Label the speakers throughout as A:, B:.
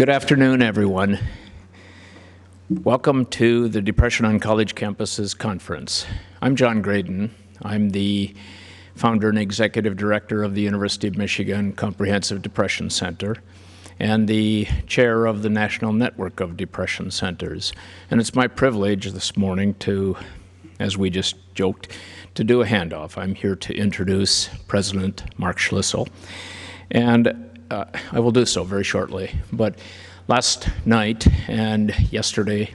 A: Good afternoon, everyone. Welcome to the Depression on College Campuses Conference. I'm John Graydon. I'm the founder and executive director of the University of Michigan Comprehensive Depression Center and the chair of the National Network of Depression Centers. And it's my privilege this morning to, as we just joked, to do a handoff. I'm here to introduce President Mark Schlissel. And I will do so very shortly. But last night and yesterday,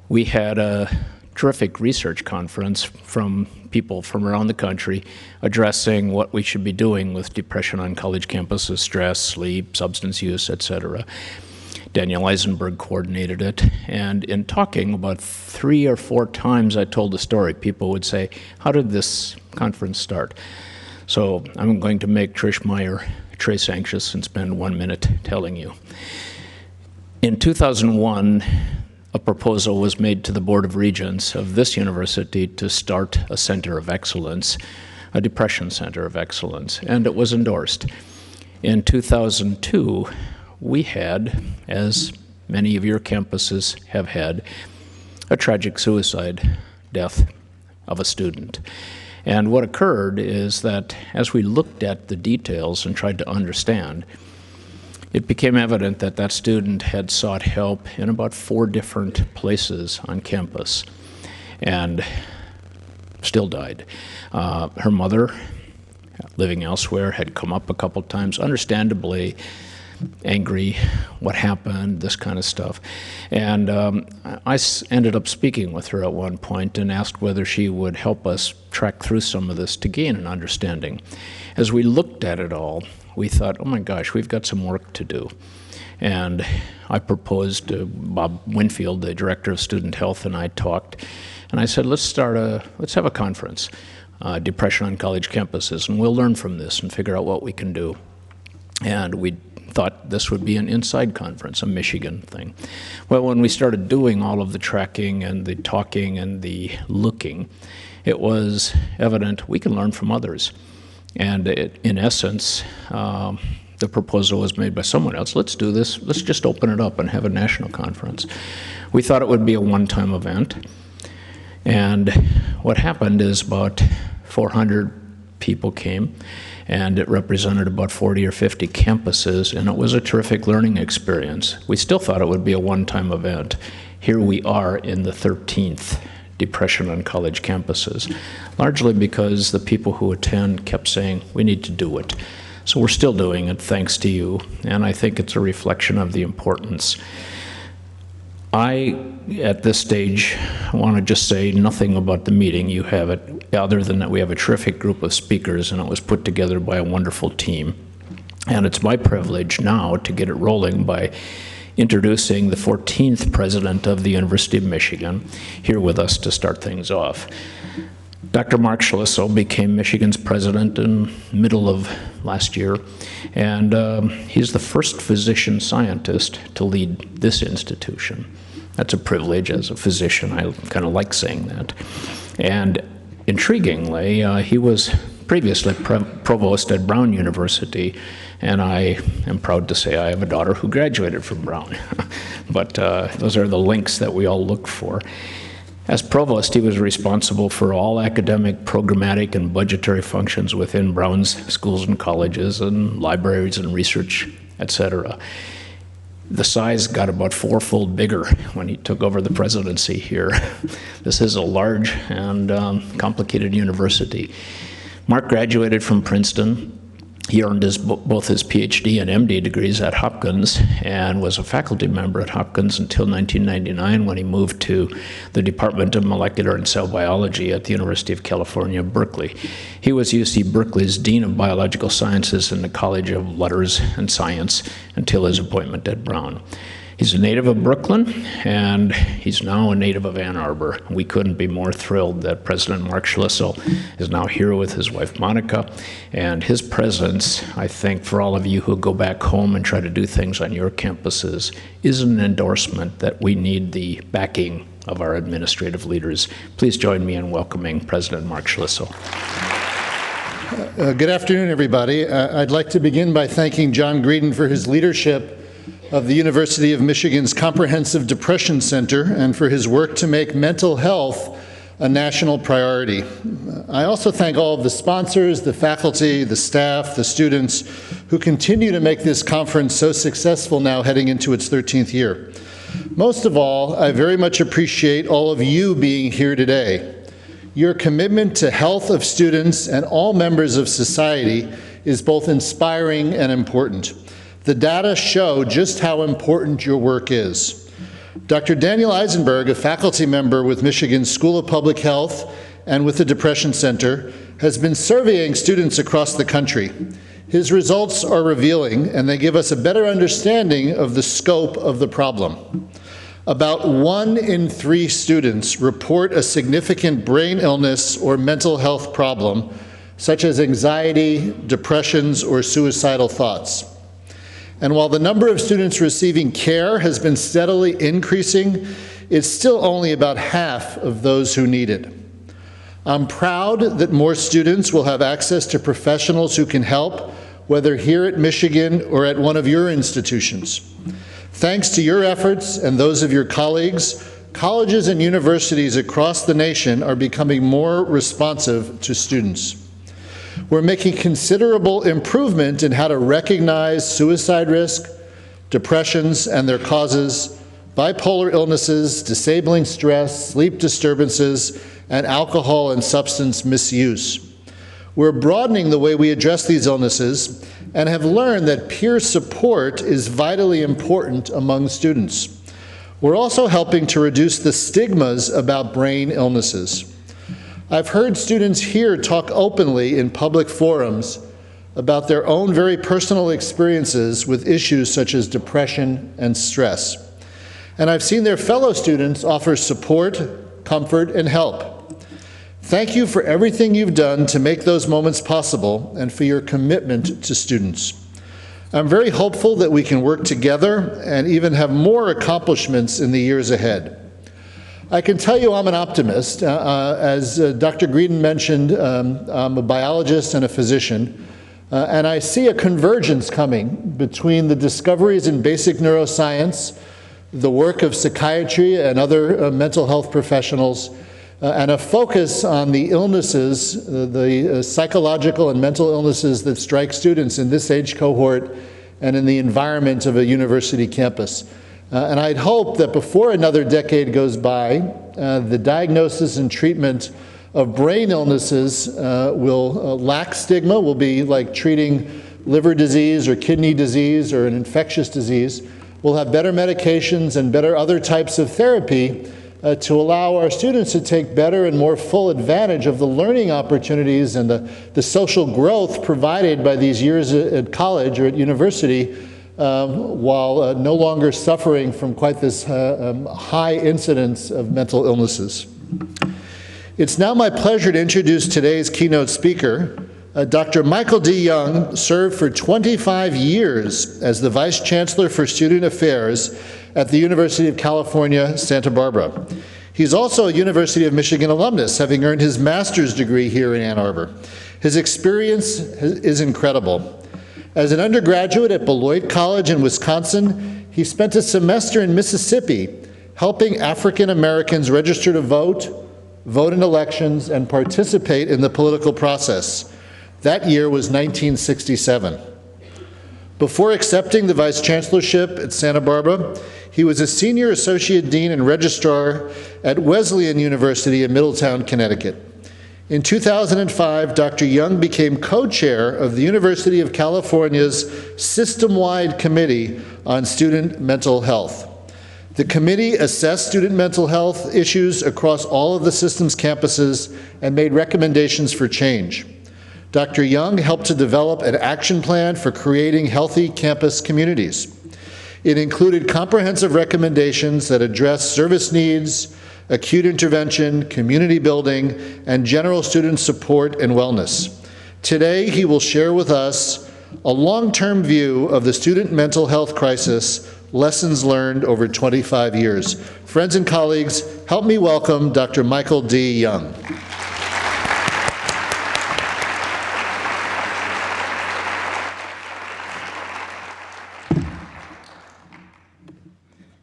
A: we had a terrific research conference from people from around the country addressing what we should be doing with depression on college campuses, stress, sleep, substance use, etc. Daniel Eisenberg coordinated it. And in talking about 3 or 4 times I told the story, people would say, how did this conference start? So I'm going to make Trish Meyer trace anxious and spend 1 minute telling you. In 2001, a proposal was made to the Board of Regents of this university to start a center of excellence, a depression center of excellence, and it was endorsed. In 2002, we had, as many of your campuses have had, a tragic suicide death of a student. And what occurred is that as we looked at the details and tried to understand, it became evident that that student had sought help in about 4 different places on campus and still died. Her mother, living elsewhere, had come up a couple times, understandably angry, what happened, this kind of stuff. And I ended up speaking with her at one point and asked whether she would help us track through some of this to gain an understanding. As we looked at it all, we thought, oh my gosh, we've got some work to do. And I proposed to Bob Winfield, the director of student health, and I talked. And I said, let's have a conference, Depression on College Campuses, and we'll learn from this and figure out what we can do. And we thought this would be an inside conference, a Michigan thing. Well, when we started doing all of the tracking and the talking and the looking, it was evident we can learn from others. And in essence, the proposal was made by someone else. Let's do this. Let's just open it up and have a national conference. We thought it would be a one-time event. And what happened is about 400 people came, and it represented about 40 or 50 campuses, and it was a terrific learning experience. We still thought it would be a one-time event. Here we are in the 13th Depression on College Campuses, largely because the people who attend kept saying, we need to do it. So we're still doing it, thanks to you, and I think it's a reflection of the importance. I, at this stage, want to just say nothing about the meeting. You have it, other than that we have a terrific group of speakers, and it was put together by a wonderful team. And it's my privilege now to get it rolling by introducing the 14th president of the University of Michigan here with us to start things off. Dr. Mark Schlissel became Michigan's president in the middle of last year, and he's the first physician scientist to lead this institution. That's a privilege as a physician. I kind of like saying that. And intriguingly, he was previously provost at Brown University, and I am proud to say I have a daughter who graduated from Brown. But those are the links that we all look for. As provost, he was responsible for all academic, programmatic, and budgetary functions within Brown's schools and colleges and libraries and research, etc. The size got about 4-fold bigger when he took over the presidency here. This is a large and complicated university. Mark graduated from Princeton. He earned both his PhD and MD degrees at Hopkins and was a faculty member at Hopkins until 1999 when he moved to the Department of Molecular and Cell Biology at the University of California, Berkeley. He was UC Berkeley's Dean of Biological Sciences in the College of Letters and Science until his appointment at Brown. He's a native of Brooklyn, and he's now a native of Ann Arbor. We couldn't be more thrilled that President Mark Schlissel is now here with his wife, Monica, and his presence, I think, for all of you who go back home and try to do things on your campuses, is an endorsement that we need the backing of our administrative leaders. Please join me in welcoming President Mark Schlissel.
B: Good afternoon, everybody. I'd like to begin by thanking John Greedon for his leadership of the University of Michigan's Comprehensive Depression Center and for his work to make mental health a national priority. I also thank all of the sponsors, the faculty, the staff, the students who continue to make this conference so successful now heading into its 13th year. Most of all, I very much appreciate all of you being here today. Your commitment to health of students and all members of society is both inspiring and important. The data show just how important your work is. Dr. Daniel Eisenberg, a faculty member with Michigan's School of Public Health and with the Depression Center, has been surveying students across the country. His results are revealing, and they give us a better understanding of the scope of the problem. About 1 in 3 students report a significant brain illness or mental health problem, such as anxiety, depressions, or suicidal thoughts. And while the number of students receiving care has been steadily increasing, it's still only about half of those who need it. I'm proud that more students will have access to professionals who can help, whether here at Michigan or at one of your institutions. Thanks to your efforts and those of your colleagues, colleges and universities across the nation are becoming more responsive to students. We're making considerable improvement in how to recognize suicide risk, depressions and their causes, bipolar illnesses, disabling stress, sleep disturbances, and alcohol and substance misuse. We're broadening the way we address these illnesses and have learned that peer support is vitally important among students. We're also helping to reduce the stigmas about brain illnesses. I've heard students here talk openly in public forums about their own very personal experiences with issues such as depression and stress. And I've seen their fellow students offer support, comfort, and help. Thank you for everything you've done to make those moments possible and for your commitment to students. I'm very hopeful that we can work together and even have more accomplishments in the years ahead. I can tell you I'm an optimist. As Dr. Greedon mentioned, I'm a biologist and a physician, and I see a convergence coming between the discoveries in basic neuroscience, the work of psychiatry and other mental health professionals, and a focus on the illnesses, the psychological and mental illnesses that strike students in this age cohort and in the environment of a university campus. And I'd hope that before another decade goes by, the diagnosis and treatment of brain illnesses will lack stigma, will be like treating liver disease or kidney disease or an infectious disease. We'll have better medications and better other types of therapy to allow our students to take better and more full advantage of the learning opportunities and the social growth provided by these years at college or at university, while no longer suffering from quite this high incidence of mental illnesses. It's now my pleasure to introduce today's keynote speaker. Dr. Michael D. Young served for 25 years as the Vice Chancellor for Student Affairs at the University of California, Santa Barbara. He's also a University of Michigan alumnus, having earned his master's degree here in Ann Arbor. His experience is incredible. As an undergraduate at Beloit College in Wisconsin, he spent a semester in Mississippi helping African Americans register to vote, vote in elections, and participate in the political process. That year was 1967. Before accepting the vice chancellorship at Santa Barbara, he was a senior associate dean and registrar at Wesleyan University in Middletown, Connecticut. In 2005, Dr. Young became co-chair of the University of California's system-wide committee on student mental health. The committee assessed student mental health issues across all of the system's campuses and made recommendations for change. Dr. Young helped to develop an action plan for creating healthy campus communities. It included comprehensive recommendations that address service needs, acute intervention, community building, and general student support and wellness. Today, he will share with us a long-term view of the student mental health crisis, lessons learned over 25 years. Friends and colleagues, help me welcome Dr. Michael D. Young.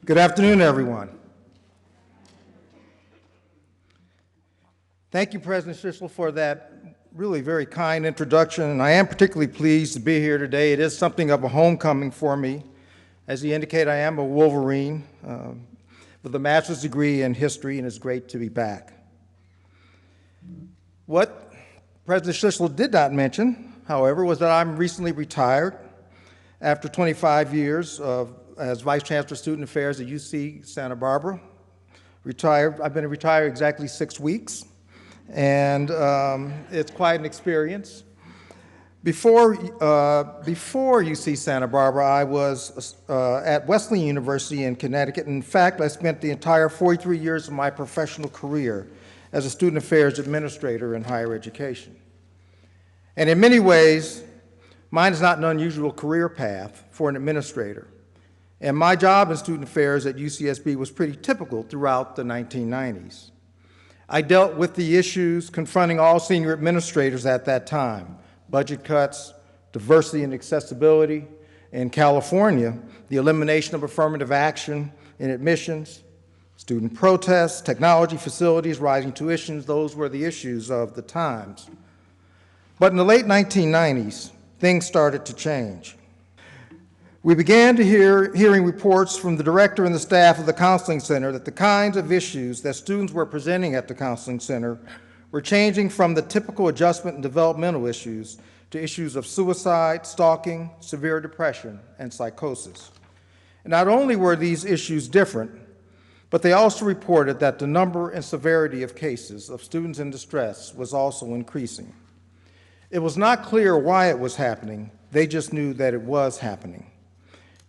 C: Good afternoon, everyone. Thank you, President Schlissel, for that really very kind introduction, and I am particularly pleased to be here today. It is something of a homecoming for me. As you indicate, I am a Wolverine with a master's degree in history, and it's great to be back. What President Schlissel did not mention, however, was that I'm recently retired after 25 years as Vice Chancellor of Student Affairs at UC Santa Barbara. I've been retired exactly 6 weeks, and it's quite an experience. Before UC Santa Barbara, I was at Wesleyan University in Connecticut. In fact, I spent the entire 43 years of my professional career as a student affairs administrator in higher education. And in many ways, mine is not an unusual career path for an administrator. And my job in student affairs at UCSB was pretty typical throughout the 1990s. I dealt with the issues confronting all senior administrators at that time: budget cuts, diversity and accessibility. In California, the elimination of affirmative action in admissions, student protests, technology facilities, rising tuitions. Those were the issues of the times. But in the late 1990s, things started to change. We began to hearing reports from the director and the staff of the counseling center that the kinds of issues that students were presenting at the counseling center were changing from the typical adjustment and developmental issues to issues of suicide, stalking, severe depression, and psychosis. And not only were these issues different, but they also reported that the number and severity of cases of students in distress was also increasing. It was not clear why it was happening. They just knew that it was happening.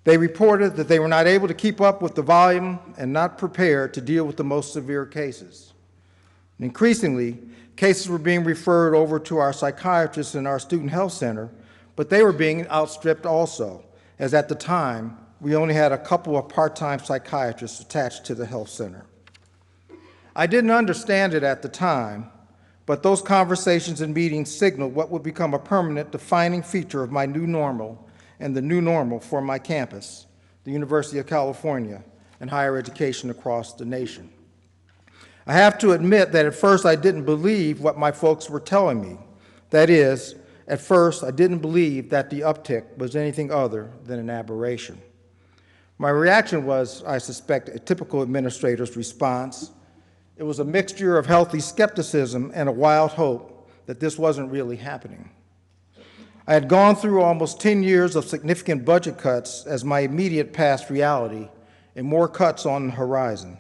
C: They reported that they were not able to keep up with the volume and not prepared to deal with the most severe cases. And increasingly, cases were being referred over to our psychiatrists in our student health center, but they were being outstripped also, as at the time, we only had a couple of part-time psychiatrists attached to the health center. I didn't understand it at the time, but those conversations and meetings signaled what would become a permanent defining feature of my new normal and the new normal for my campus, the University of California, and higher education across the nation. I have to admit that at first I didn't believe what my folks were telling me. That is, at first I didn't believe that the uptick was anything other than an aberration. My reaction was, I suspect, a typical administrator's response. It was a mixture of healthy skepticism and a wild hope that this wasn't really happening. I had gone through almost 10 years of significant budget cuts as my immediate past reality and more cuts on the horizon.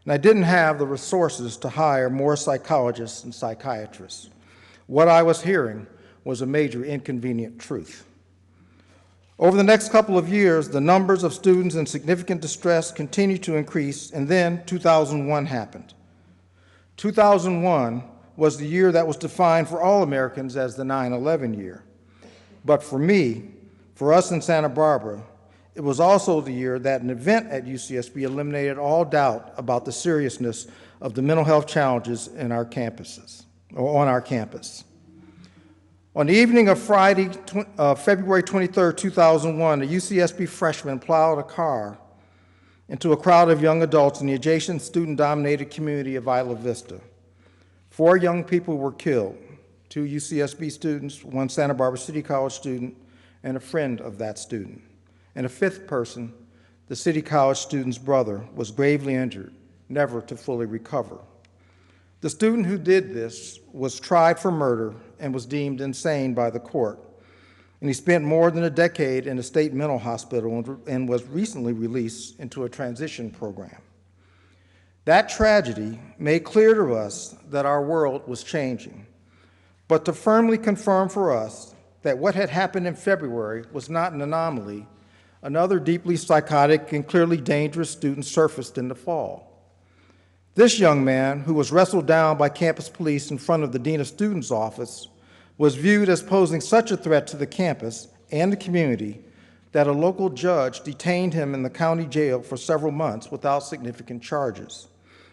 C: And I didn't have the resources to hire more psychologists and psychiatrists. What I was hearing was a major inconvenient truth. Over the next couple of years, the numbers of students in significant distress continued to increase, and then 2001 happened. 2001 was the year that was defined for all Americans as the 9/11 year. But for me, for us in Santa Barbara, it was also the year that an event at UCSB eliminated all doubt about the seriousness of the mental health challenges in our campuses, or on our campus. On the evening of Friday, February 23, 2001, a UCSB freshman plowed a car into a crowd of young adults in the adjacent student-dominated community of Isla Vista. 4 young people were killed, 2 UCSB students, 1 Santa Barbara City College student, and a friend of that student. And a 5th person, the City College student's brother, was gravely injured, never to fully recover. The student who did this was tried for murder and was deemed insane by the court. And he spent more than a decade in a state mental hospital and was recently released into a transition program. That tragedy made clear to us that our world was changing, but to firmly confirm for us that what had happened in February was not an anomaly, another deeply psychotic and clearly dangerous student surfaced in the fall. This young man, who was wrestled down by campus police in front of the Dean of Students' office, was viewed as posing such a threat to the campus and the community that a local judge detained him in the county jail for several months without significant charges.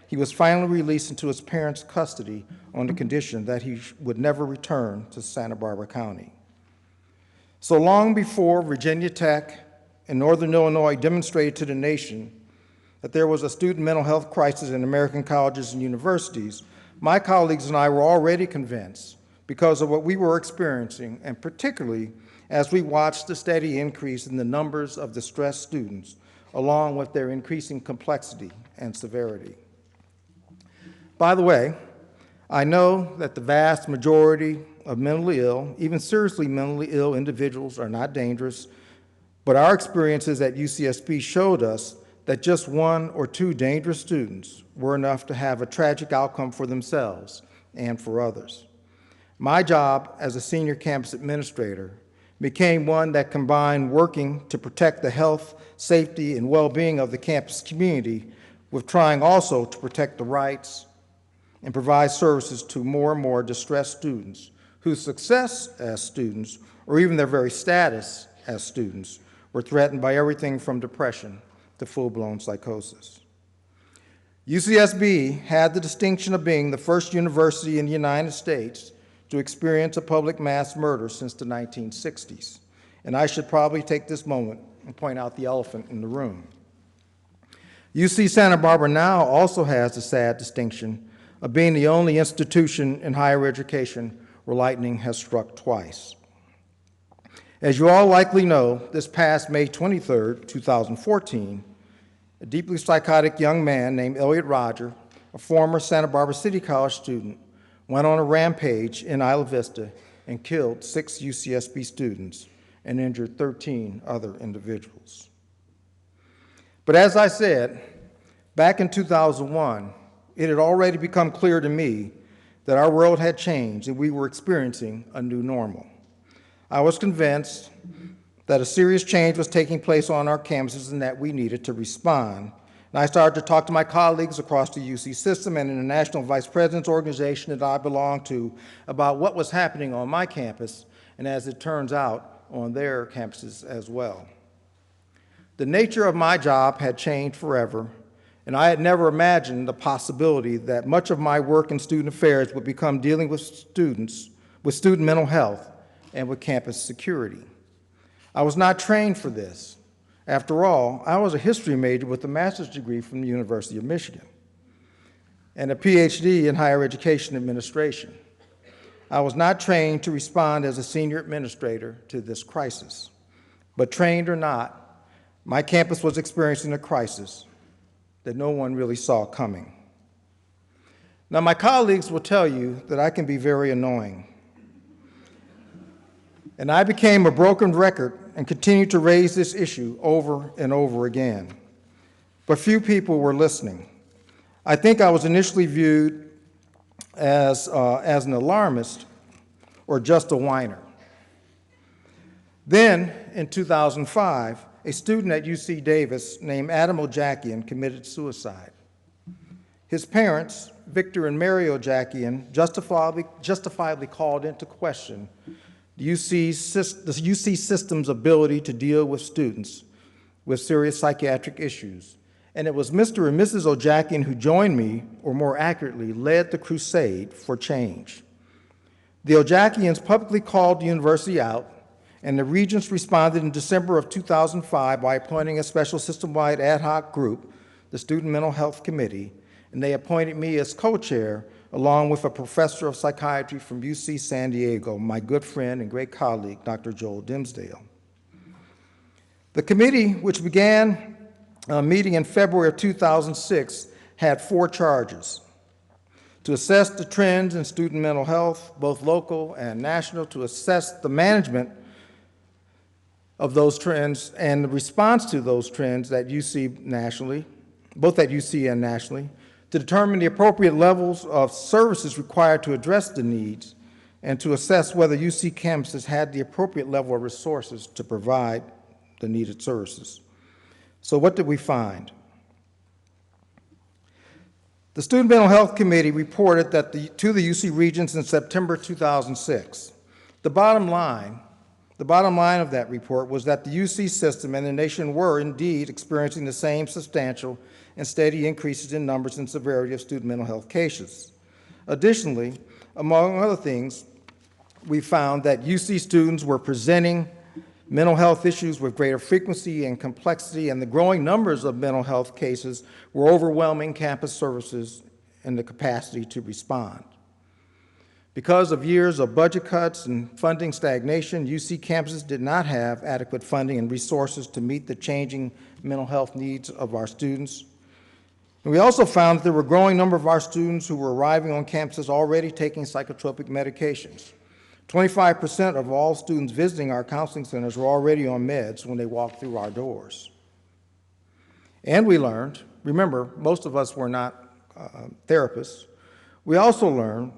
C: He was finally released into his parents' custody on the condition that he would never return to Santa Barbara County. So long before Virginia Tech and Northern Illinois demonstrated to the nation that there was a student mental health crisis in American colleges and universities, my colleagues and I were already convinced because of what we were experiencing, and particularly as we watched the steady increase in the numbers of distressed students, along with their increasing complexity and severity. By the way, I know that the vast majority of mentally ill, even seriously mentally ill individuals are not dangerous, but our experiences at UCSB showed us that just one or two dangerous students were enough to have a tragic outcome for themselves and for others. My job as a senior campus administrator became one that combined working to protect the health, safety, and well-being of the campus community with trying also to protect the rights and provide services to more and more distressed students whose success as students, or even their very status as students, were threatened by everything from depression to full-blown psychosis. UCSB had the distinction of being the first university in the United States to experience a public mass murder since the 1960s. And I should probably take this moment and point out the elephant in the room. UC Santa Barbara now also has the sad distinction of being the only institution in higher education where lightning has struck twice. As you all likely know, this past May 23rd, 2014, a deeply psychotic young man named Elliot Rodger, a former Santa Barbara City College student, went on a rampage in Isla Vista and killed 6 UCSB students and injured 13 other individuals. But as I said, back in 2001, it had already become clear to me that our world had changed and we were experiencing a new normal. I was convinced that a serious change was taking place on our campuses and that we needed to respond. And I started to talk to my colleagues across the UC system and in the National Vice President's organization that I belong to about what was happening on my campus, and as it turns out, on their campuses as well. The nature of my job had changed forever, and I had never imagined the possibility that much of my work in student affairs would become dealing with students, with student mental health, and with campus security. I was not trained for this. After all, I was a history major with a master's degree from the University of Michigan and a PhD in higher education administration. I was not trained to respond as a senior administrator to this crisis. But trained or not, my campus was experiencing a crisis that no one really saw coming. Now, my colleagues will tell you that I can be very annoying. And I became a broken record and continued to raise this issue over and over again. But few people were listening. I think I was initially viewed as an alarmist or just a whiner. Then, in 2005, a student at UC Davis named Adam Ojakian committed suicide. His parents, Victor and Mary Ojakian, justifiably called into question the UC system's ability to deal with students with serious psychiatric issues. And it was Mr. and Mrs. Ojakian who joined me, or more accurately, led the crusade for change. The Ojakians publicly called the university out, and the regents responded in December of 2005 by appointing a special system-wide ad hoc group, the Student Mental Health Committee, and they appointed me as co-chair along with a professor of psychiatry from UC San Diego, my good friend and great colleague, Dr. Joel Dimsdale. The committee, which began meeting in February of 2006, had 4 charges: to assess the trends in student mental health, both local and national, to assess the management of those trends and the response to those trends at UC nationally, both at UC and nationally, to determine the appropriate levels of services required to address the needs, and to assess whether UC campuses had the appropriate level of resources to provide the needed services. So what did we find? The Student Mental Health Committee reported that to the UC Regents in September 2006. The bottom line of that report was that the UC system and the nation were indeed experiencing the same substantial and steady increases in numbers and severity of student mental health cases. Additionally, among other things, we found that UC students were presenting Mental health issues with greater frequency and complexity and the growing numbers of mental health cases were overwhelming campus services and the capacity to respond. Because of years of budget cuts and funding stagnation, UC campuses did not have adequate funding and resources to meet the changing mental health needs of our students. And we also found that there were a growing number of our students who were arriving on campuses already taking psychotropic medications. 25% of all students visiting our counseling centers were already on meds when they walked through our doors. And we learned, remember, most of us were not therapists, we also learned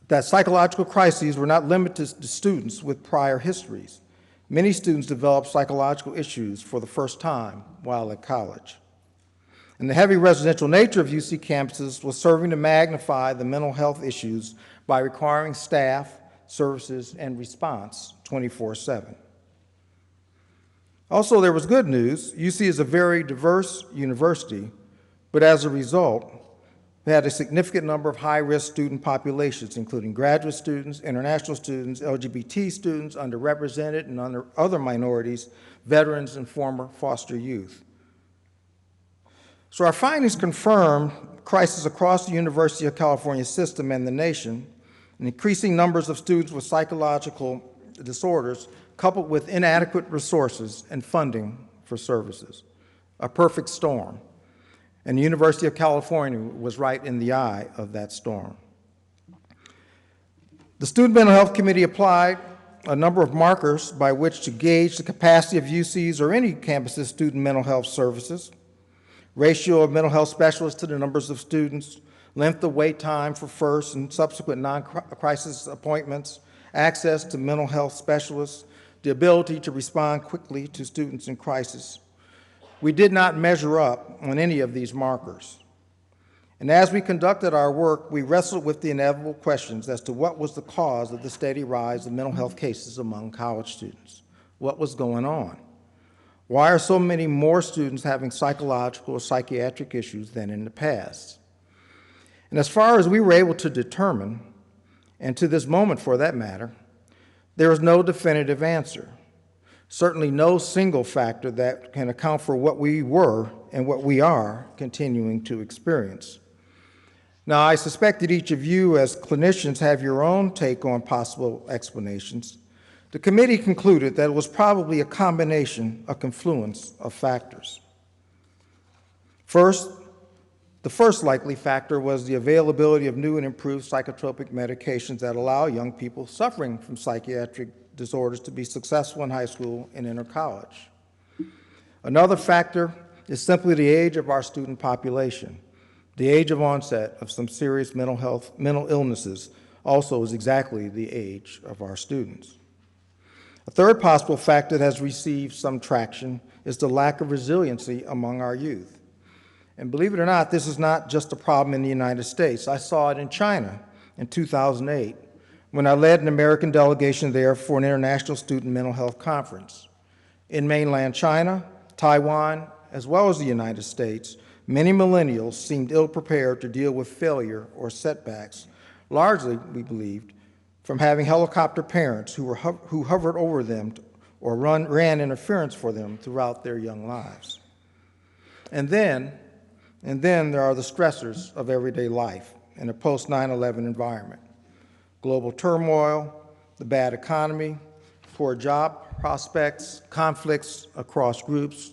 C: that psychological crises were not limited to students with prior histories. Many students developed psychological issues for the first time while at college. And the heavy residential nature of UC campuses was serving to magnify the mental health issues by requiring staff, services, and response 24/7. Also, there was good news. UC is a very diverse university, but as a result, we had a significant number of high-risk student populations, including graduate students, international students, LGBT students, underrepresented and other minorities, veterans, and former foster youth. So our findings confirm crises across the University of California system and the nation, and increasing numbers of students with psychological disorders coupled with inadequate resources and funding for services. A perfect storm. And the University of California was right in the eye of that storm. The Student Mental Health Committee applied a number of markers by which to gauge the capacity of UC's or any campus's student mental health services: ratio of mental health specialists to the numbers of students, length of wait time for first and subsequent non-crisis appointments, access to mental health specialists, the ability to respond quickly to students in crisis. We did not measure up on any of these markers. And as we conducted our work, we wrestled with the inevitable questions as to what was the cause of the steady rise of mental health cases among college students. What was going on? Why are so many more students having psychological or psychiatric issues than in the past? And as far as we were able to determine, and to this moment for that matter, there is no definitive answer. Certainly no single factor that can account for what we were and what we are continuing to experience. Now, I suspect that each of you as clinicians have your own take on possible explanations. The committee concluded that it was probably a combination, a confluence of factors. First, the first likely factor was the availability of new and improved psychotropic medications that allow young people suffering from psychiatric disorders to be successful in high school and enter college. Another factor is simply the age of our student population. The age of onset of some serious mental illnesses also is exactly the age of our students. A third possible factor that has received some traction is the lack of resiliency among our youth. And believe it or not, this is not just a problem in the United States. I saw it in China in 2008 when I led an American delegation there for an international student mental health conference. In mainland China, Taiwan, as well as the United States, many millennials seemed ill-prepared to deal with failure or setbacks, largely, we believed, from having helicopter parents who hovered over them or ran interference for them throughout their young lives. And then there are the stressors of everyday life in a post-9/11 environment. Global turmoil, the bad economy, poor job prospects, conflicts across groups,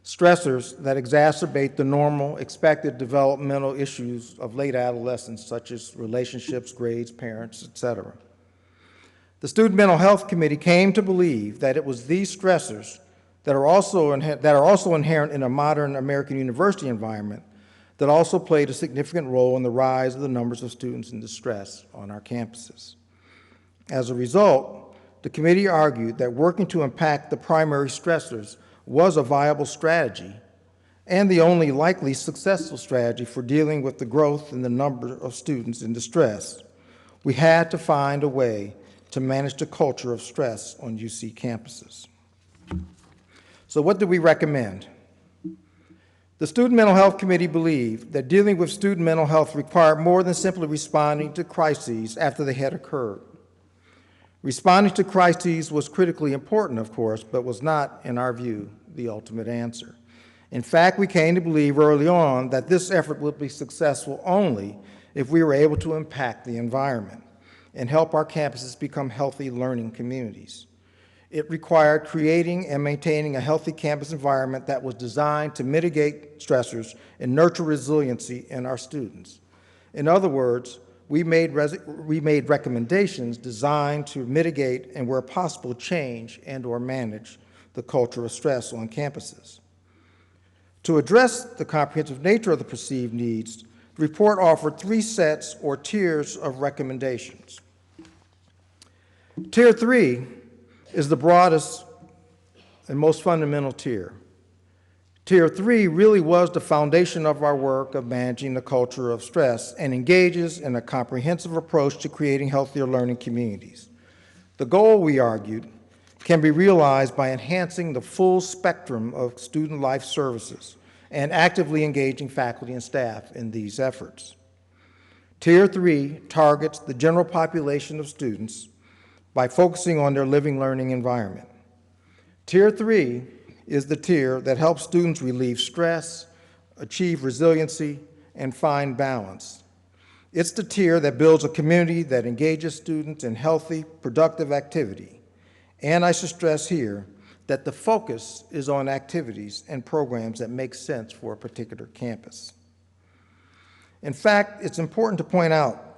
C: stressors that exacerbate the normal, expected developmental issues of late adolescence, such as relationships, grades, parents, etc. The Student Mental Health Committee came to believe that it was these stressors that are also inherent in a modern American university environment that also played a significant role in the rise of the numbers of students in distress on our campuses. As a result, the committee argued that working to impact the primary stressors was a viable strategy and the only likely successful strategy for dealing with the growth in the number of students in distress. We had to find a way to manage the culture of stress on UC campuses. So what do we recommend? The Student Mental Health Committee believed that dealing with student mental health required more than simply responding to crises after they had occurred. Responding to crises was critically important, of course, but was not, in our view, the ultimate answer. In fact, we came to believe early on that this effort would be successful only if we were able to impact the environment and help our campuses become healthy learning communities. It required creating and maintaining a healthy campus environment that was designed to mitigate stressors and nurture resiliency in our students. In other words, we made recommendations designed to mitigate and, where possible, change and/or manage the culture of stress on campuses. To address the comprehensive nature of the perceived needs, the report offered 3 sets or tiers of recommendations. Tier 3 is the broadest and most fundamental tier. Tier 3 really was the foundation of our work of managing the culture of stress and engages in a comprehensive approach to creating healthier learning communities. The goal, we argued, can be realized by enhancing the full spectrum of student life services and actively engaging faculty and staff in these efforts. Tier 3 targets the general population of students by focusing on their living learning environment. Tier 3 is the tier that helps students relieve stress, achieve resiliency, and find balance. It's the tier that builds a community that engages students in healthy, productive activity. And I should stress here that the focus is on activities and programs that make sense for a particular campus. In fact, it's important to point out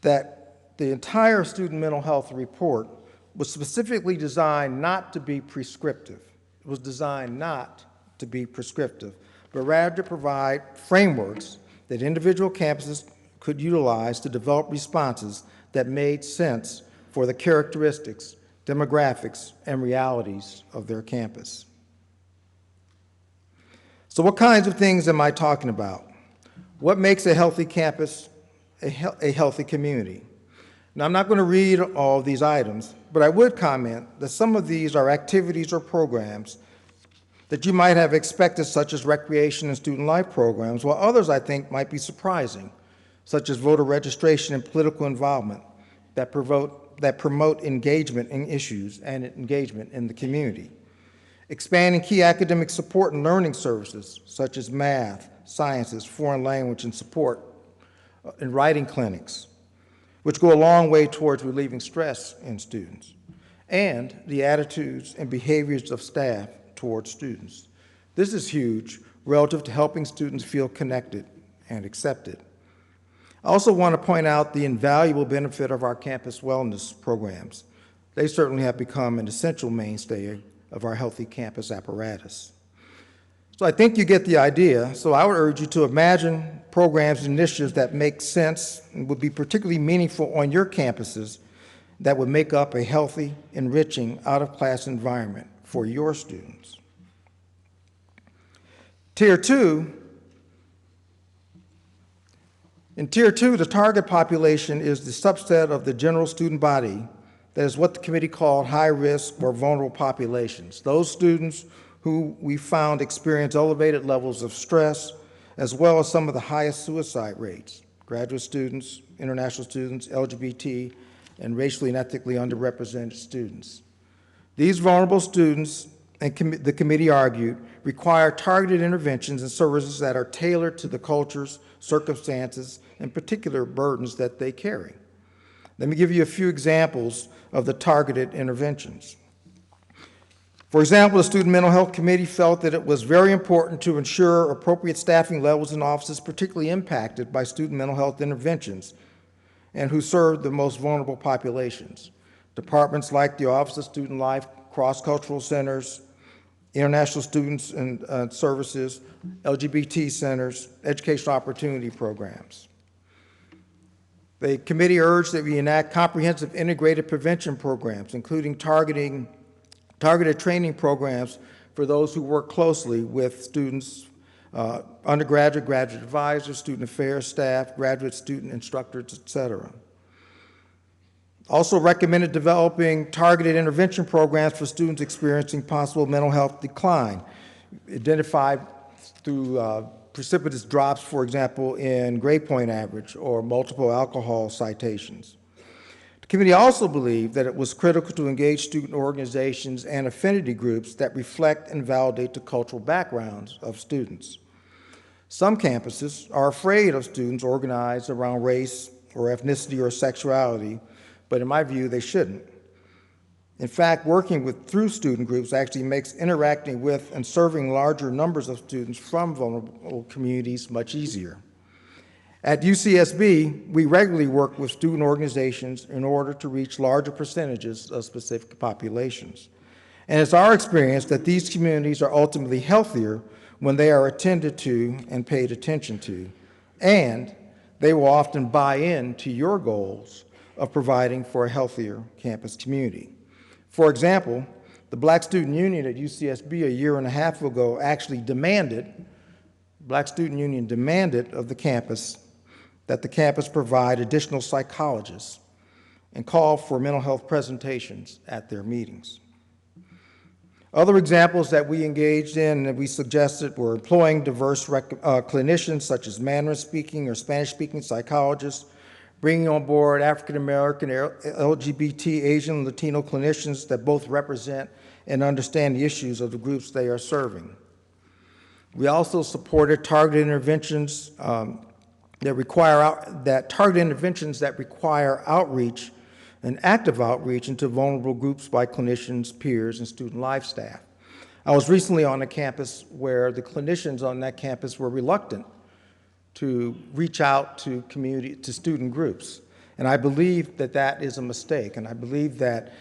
C: that the entire student mental health report was specifically designed not to be prescriptive. It was designed not to be prescriptive, but rather to provide frameworks that individual campuses could utilize to develop responses that made sense for the characteristics, demographics, and realities of their campus. So what kinds of things am I talking about? What makes a healthy campus a healthy community? Now, I'm not going to read all of these items, but I would comment that some of these are activities or programs that you might have expected, such as recreation and student life programs, while others, I think, might be surprising, such as voter registration and political involvement that promote engagement in issues and engagement in the community. Expanding key academic support and learning services, such as math, sciences, foreign language, and support in writing clinics, which go a long way towards relieving stress in students, and the attitudes and behaviors of staff towards students. This is huge relative to helping students feel connected and accepted. I also want to point out the invaluable benefit of our campus wellness programs. They certainly have become an essential mainstay of our healthy campus apparatus. So I think you get the idea. So I would urge you to imagine programs and initiatives that make sense and would be particularly meaningful on your campuses that would make up a healthy, enriching, out-of-class environment for your students. Tier 2. In Tier 2, the target population is the subset of the general student body that is what the committee called high-risk or vulnerable populations. Those students who we found experience elevated levels of stress, as well as some of the highest suicide rates: graduate students, international students, LGBT, and racially and ethnically underrepresented students. These vulnerable students, and the committee argued, require targeted interventions and services that are tailored to the cultures, circumstances, and particular burdens that they carry. Let me give you a few examples of the targeted interventions. For example, the Student Mental Health Committee felt that it was very important to ensure appropriate staffing levels in offices particularly impacted by student mental health interventions and who served the most vulnerable populations. Departments like the Office of Student Life, cross-cultural centers, international students and services, LGBT centers, educational opportunity programs. The committee urged that we enact comprehensive integrated prevention programs, including targeted training programs for those who work closely with students, undergraduate, graduate advisors, student affairs staff, graduate student instructors, et cetera. Also recommended developing targeted intervention programs for students experiencing possible mental health decline, identified through precipitous drops, for example, in grade point average or multiple alcohol citations. The committee also believed that it was critical to engage student organizations and affinity groups that reflect and validate the cultural backgrounds of students. Some campuses are afraid of students organized around race or ethnicity or sexuality, but in my view, they shouldn't. In fact, working through student groups actually makes interacting with and serving larger numbers of students from vulnerable communities much easier. At UCSB, we regularly work with student organizations in order to reach larger percentages of specific populations. And it's our experience that these communities are ultimately healthier when they are attended to and paid attention to, and they will often buy into your goals of providing for a healthier campus community. For example, the Black Student Union at UCSB a year and a half ago actually Black Student Union demanded of the campus that the campus provide additional psychologists and call for mental health presentations at their meetings. Other examples that we engaged in and that we suggested were employing diverse clinicians such as Mandarin-speaking or Spanish-speaking psychologists, bringing on board African-American, LGBT, Asian, Latino clinicians that both represent and understand the issues of the groups they are serving. We also supported targeted interventions that require outreach and active outreach into vulnerable groups by clinicians, peers, and student life staff. I was recently on a campus where the clinicians on that campus were reluctant to reach out to student groups. And I believe that that is a mistake. And I believe that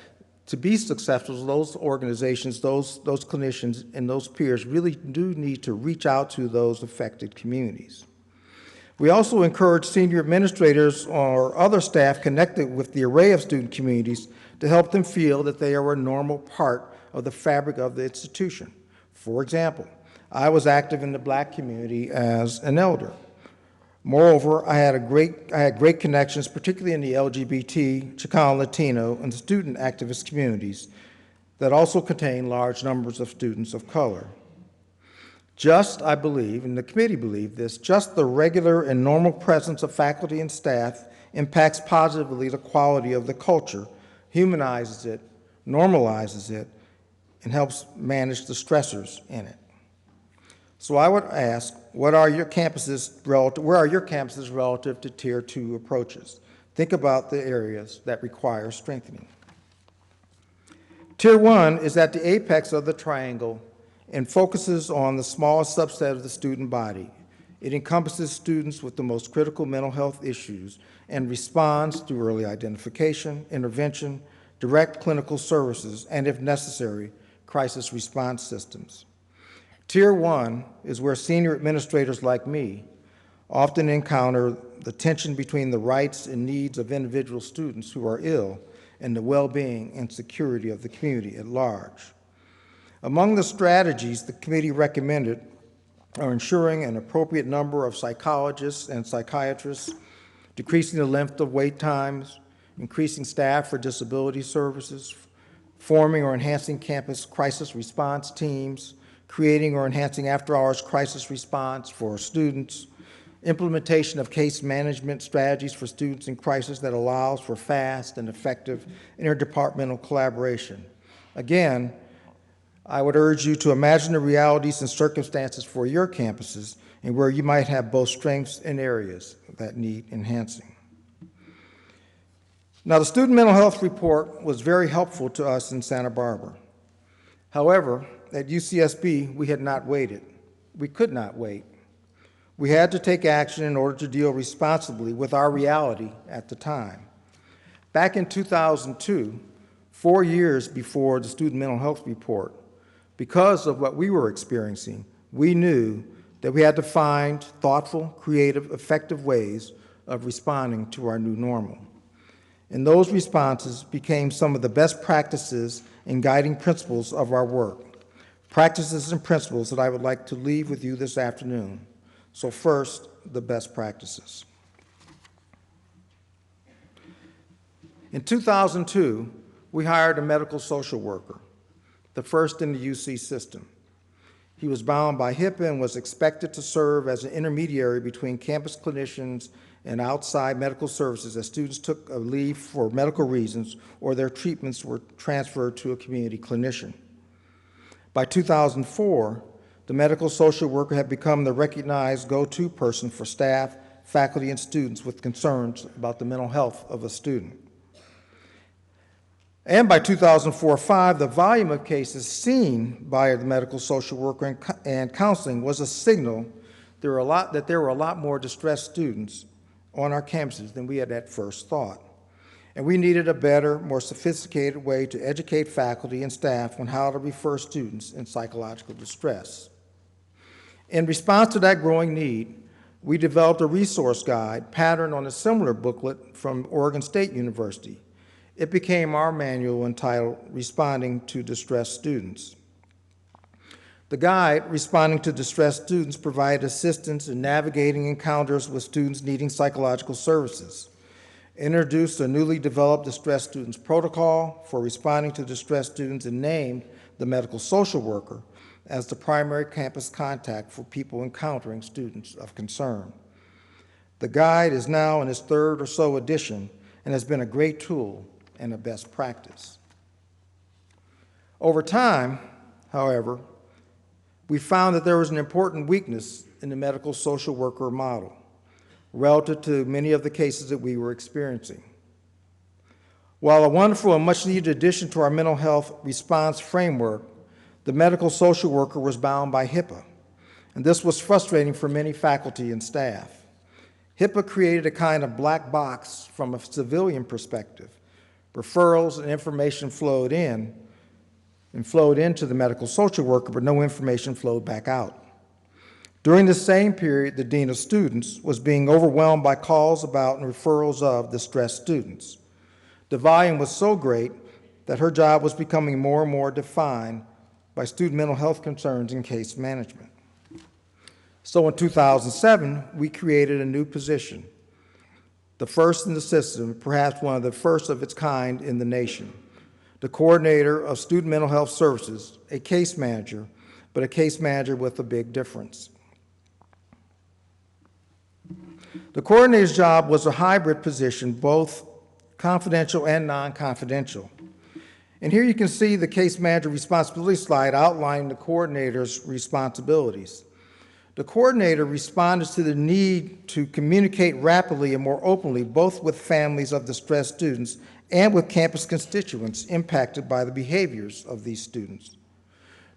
C: to be successful, those organizations, those clinicians, and those peers really do need to reach out to those affected communities. We also encourage senior administrators or other staff connected with the array of student communities to help them feel that they are a normal part of the fabric of the institution. For example, I was active in the Black community as an elder. Moreover, I had great connections, particularly in the LGBT, Chicano, Latino, and student activist communities that also contain large numbers of students of color. I believe, and the committee believed this, just the regular and normal presence of faculty and staff impacts positively the quality of the culture, humanizes it, normalizes it, and helps manage the stressors in it. So I would ask, where are your campuses relative to Tier 2 approaches? Think about the areas that require strengthening. Tier 1 is at the apex of the triangle and focuses on the smallest subset of the student body. It encompasses students with the most critical mental health issues and responds through early identification, intervention, direct clinical services, and if necessary, crisis response systems. Tier 1 is where senior administrators like me often encounter the tension between the rights and needs of individual students who are ill and the well-being and security of the community at large. Among the strategies the committee recommended are ensuring an appropriate number of psychologists and psychiatrists, decreasing the length of wait times, increasing staff for disability services, forming or enhancing campus crisis response teams, creating or enhancing after-hours crisis response for students, implementation of case management strategies for students in crisis that allows for fast and effective interdepartmental collaboration. Again, I would urge you to imagine the realities and circumstances for your campuses and where you might have both strengths and areas that need enhancing. Now, the Student Mental Health Report was very helpful to us in Santa Barbara. However, at UCSB, we had not waited. We could not wait. We had to take action in order to deal responsibly with our reality at the time. Back in 2002, 4 years before the Student Mental Health Report, because of what we were experiencing, we knew that we had to find thoughtful, creative, effective ways of responding to our new normal. And those responses became some of the best practices and guiding principles of our work, practices and principles that I would like to leave with you this afternoon. So first, the best practices. In 2002, we hired a medical social worker, the first in the UC system. He was bound by HIPAA and was expected to serve as an intermediary between campus clinicians and outside medical services as students took a leave for medical reasons or their treatments were transferred to a community clinician. By 2004, the medical social worker had become the recognized go-to person for staff, faculty, and students with concerns about the mental health of a student. And by 2004-05, the volume of cases seen by the medical social worker and counseling was a signal that there were a lot more distressed students on our campuses than we had at first thought. And we needed a better, more sophisticated way to educate faculty and staff on how to refer students in psychological distress. In response to that growing need, we developed a resource guide patterned on a similar booklet from Oregon State University. It became our manual entitled Responding to Distressed Students. The guide, Responding to Distressed Students, provided assistance in navigating encounters with students needing psychological services, introduced a newly developed distressed students protocol for responding to distressed students, and named the medical social worker as the primary campus contact for people encountering students of concern. The guide is now in its third or so edition and has been a great tool and a best practice. Over time, however, we found that there was an important weakness in the medical social worker model relative to many of the cases that we were experiencing. While a wonderful and much needed addition to our mental health response framework, the medical social worker was bound by HIPAA, and this was frustrating for many faculty and staff. HIPAA created a kind of black box from a civilian perspective. Referrals and information flowed in and flowed into the medical social worker, but no information flowed back out. During the same period, the Dean of Students was being overwhelmed by calls about and referrals of distressed students. The volume was so great that her job was becoming more and more defined by student mental health concerns and case management. So in 2007, we created a new position, the first in the system, perhaps one of the first of its kind in the nation, the coordinator of student mental health services, a case manager, but a case manager with a big difference. The coordinator's job was a hybrid position, both confidential and non-confidential. And here you can see the case manager responsibility slide outlining the coordinator's responsibilities. The coordinator responded to the need to communicate rapidly and more openly, both with families of distressed students and with campus constituents impacted by the behaviors of these students.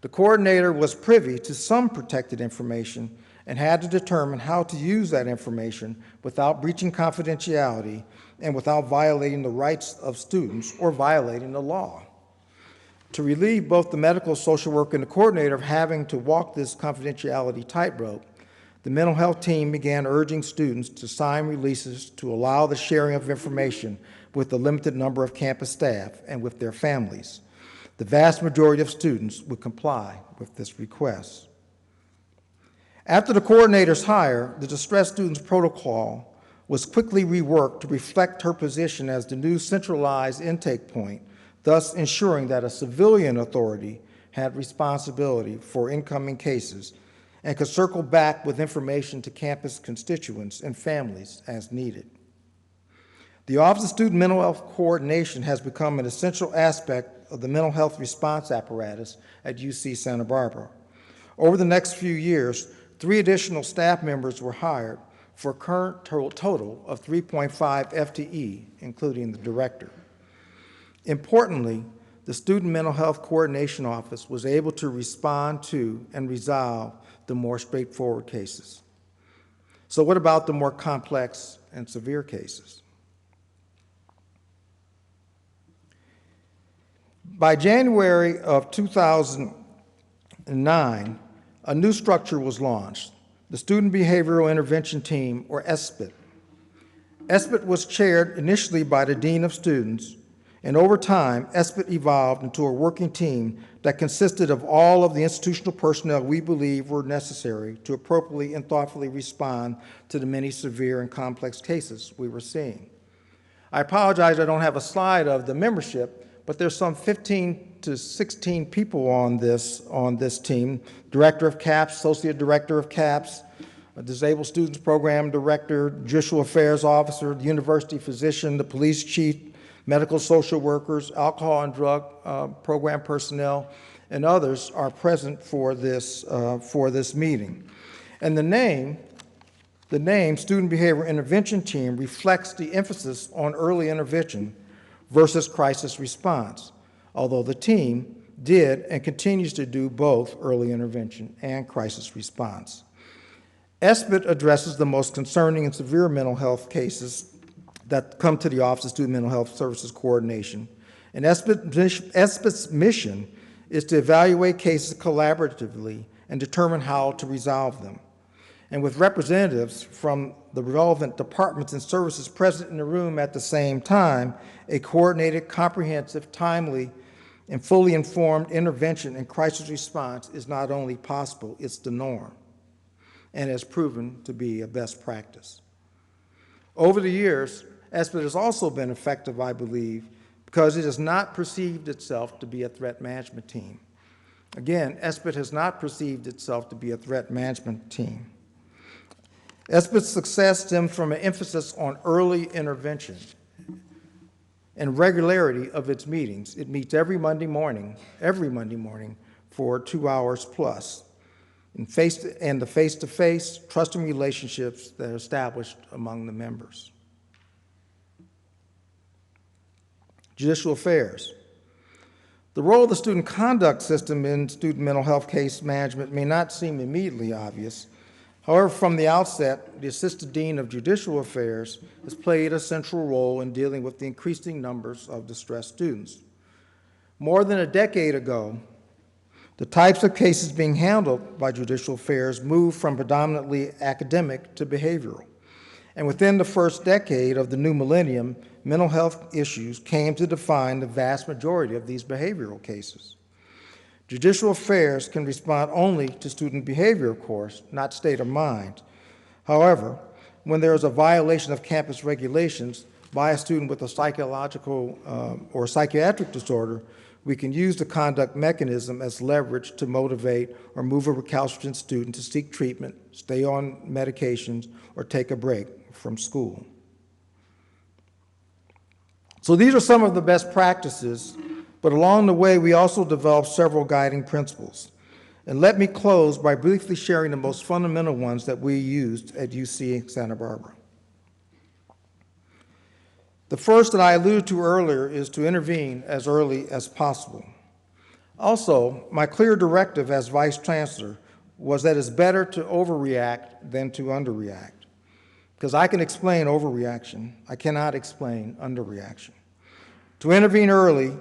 C: The coordinator was privy to some protected information and had to determine how to use that information without breaching confidentiality and without violating the rights of students or violating the law. To relieve both the medical social worker and the coordinator of having to walk this confidentiality tightrope, the mental health team began urging students to sign releases to allow the sharing of information with a limited number of campus staff and with their families. The vast majority of students would comply with this request. After the coordinator's hire, the distressed students protocol was quickly reworked to reflect her position as the new centralized intake point, thus ensuring that a civilian authority had responsibility for incoming cases and could circle back with information to campus constituents and families as needed. The Office of Student Mental Health Coordination has become an essential aspect of the mental health response apparatus at UC Santa Barbara. Over the next few years, 3 additional staff members were hired for a current total of 3.5 FTE, including the director. Importantly, the Student Mental Health Coordination Office was able to respond to and resolve the more straightforward cases. So what about the more complex and severe cases? By January of 2009, a new structure was launched, the Student Behavioral Intervention Team, or SBIT. SBIT was chaired initially by the Dean of Students, and over time, SBIT evolved into a working team that consisted of all of the institutional personnel we believe were necessary to appropriately and thoughtfully respond to the many severe and complex cases we were seeing. I apologize I don't have a slide of the membership, but there's some 15 to 16 people on this team, Director of CAPS, Associate Director of CAPS, a disabled students program director, judicial affairs officer, the university physician, the police chief, medical social workers, alcohol and drug program personnel, and others are present for this meeting. And the name Student Behavior Intervention Team reflects the emphasis on early intervention versus crisis response, although the team did and continues to do both early intervention and crisis response. SBIT addresses the most concerning and severe mental health cases that come to the Office of Student Mental Health Services Coordination. And SBIT's mission is to evaluate cases collaboratively and determine how to resolve them. And with representatives from the relevant departments and services present in the room at the same time, a coordinated, comprehensive, timely, and fully informed intervention and crisis response is not only possible, it's the norm, and has proven to be a best practice. Over the years, SBIT has also been effective, I believe, because it has not perceived itself to be a threat management team. Again, SBIT has not perceived itself to be a threat management team. SBIT's success stems from an emphasis on early intervention and regularity of its meetings. It meets every Monday morning for 2 hours plus, and the face-to-face trusting relationships that are established among the members. Judicial affairs. The role of the student conduct system in student mental health case management may not seem immediately obvious. However, from the outset, the Assistant Dean of Judicial Affairs has played a central role in dealing with the increasing numbers of distressed students. More than a decade ago, the types of cases being handled by Judicial Affairs moved from predominantly academic to behavioral. And within the first decade of the new millennium, mental health issues came to define the vast majority of these behavioral cases. Judicial Affairs can respond only to student behavior, of course, not state of mind. However, when there is a violation of campus regulations by a student with a psychological or psychiatric disorder, we can use the conduct mechanism as leverage to motivate or move a recalcitrant student to seek treatment, stay on medications, or take a break from school. So these are some of the best practices, but along the way, we also developed several guiding principles. And let me close by briefly sharing the most fundamental ones that we used at UC Santa Barbara. The first that I alluded to earlier is to intervene as early as possible. Also, my clear directive as Vice Chancellor was that it's better to overreact than to underreact. Because I can explain overreaction, I cannot explain underreaction. To intervene early,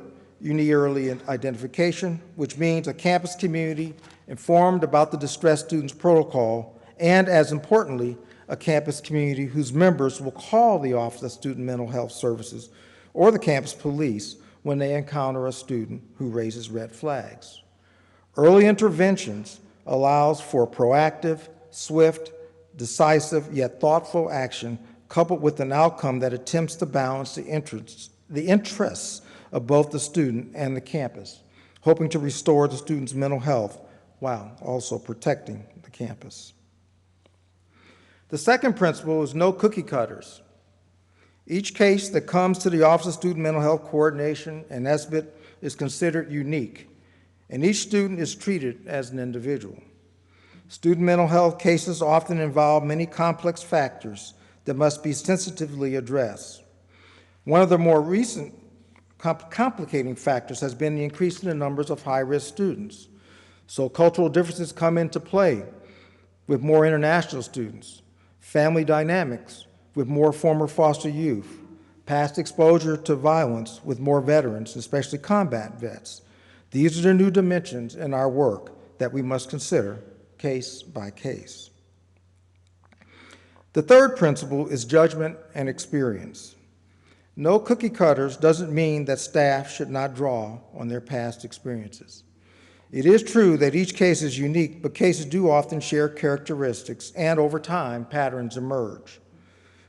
C: you need early identification, which means a campus community informed about the distressed students protocol, and as importantly, a campus community whose members will call the Office of Student Mental Health Services or the campus police when they encounter a student who raises red flags. Early interventions allows for proactive, swift, decisive, yet thoughtful action coupled with an outcome that attempts to balance the interests of both the student and the campus, hoping to restore the student's mental health while also protecting the campus. The second principle is no cookie cutters. Each case that comes to the Office of Student Mental Health Coordination and SBIT is considered unique, and each student is treated as an individual. Student mental health cases often involve many complex factors that must be sensitively addressed. One of the more recent complicating factors has been the increase in the numbers of high-risk students. So cultural differences come into play with more international students, family dynamics with more former foster youth, past exposure to violence with more veterans, especially combat vets. These are the new dimensions in our work that we must consider case by case. The third principle is judgment and experience. No cookie cutters doesn't mean that staff should not draw on their past experiences. It is true that each case is unique, but cases do often share characteristics, and over time, patterns emerge.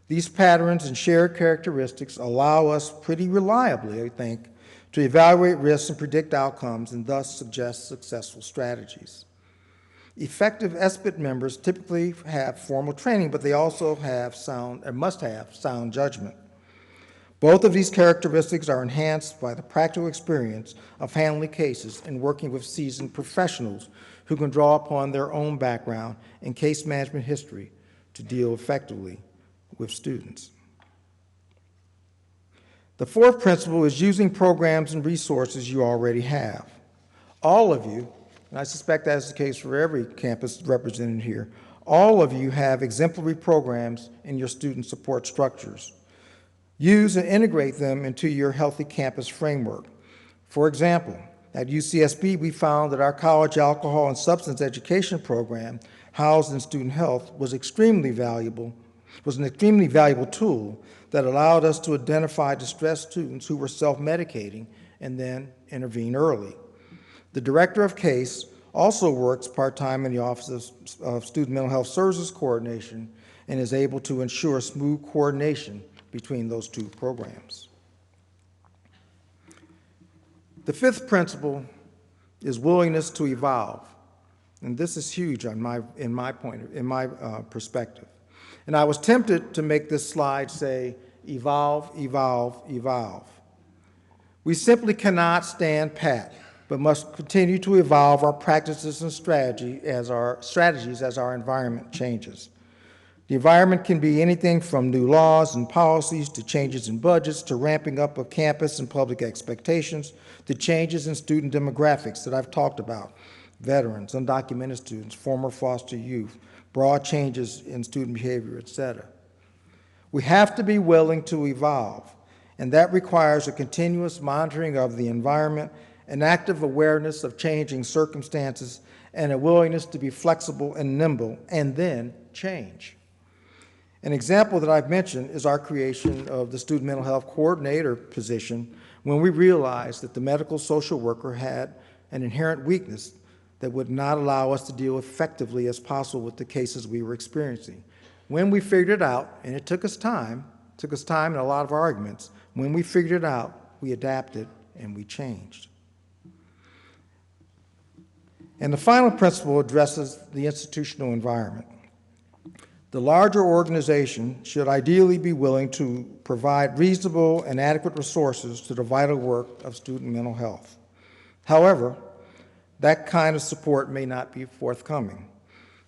C: These patterns and shared characteristics allow us pretty reliably, I think, to evaluate risks and predict outcomes and thus suggest successful strategies. Effective SBIT members typically have formal training, but they also have must have sound judgment. Both of these characteristics are enhanced by the practical experience of handling cases and working with seasoned professionals who can draw upon their own background and case management history to deal effectively with students. The fourth principle is using programs and resources you already have. All of you, and I suspect that's the case for every campus represented here, all of you have exemplary programs in your student support structures. Use and integrate them into your Healthy Campus framework. For example, at UCSB, we found that our college alcohol and substance education program, housed in student health, was an extremely valuable tool that allowed us to identify distressed students who were self-medicating and then intervene early. The director of CASE also works part-time in the Office of Student Mental Health Services Coordination and is able to ensure smooth coordination between those two programs. The fifth principle is willingness to evolve, and this is huge in my perspective. And I was tempted to make this slide say, evolve, evolve, evolve. We simply cannot stand pat, but must continue to evolve our practices and strategies as our environment changes. The environment can be anything from new laws and policies to changes in budgets to ramping up of campus and public expectations to changes in student demographics that I've talked about, veterans, undocumented students, former foster youth, broad changes in student behavior, et cetera. We have to be willing to evolve, and that requires a continuous monitoring of the environment, an active awareness of changing circumstances, and a willingness to be flexible and nimble, and then change. An example that I've mentioned is our creation of the Student Mental Health Coordinator position when we realized that the medical social worker had an inherent weakness that would not allow us to deal effectively as possible with the cases we were experiencing. When we figured it out, and it took us time and a lot of arguments, when we figured it out, we adapted and we changed. And the final principle addresses the institutional environment. The larger organization should ideally be willing to provide reasonable and adequate resources to the vital work of student mental health. However, that kind of support may not be forthcoming.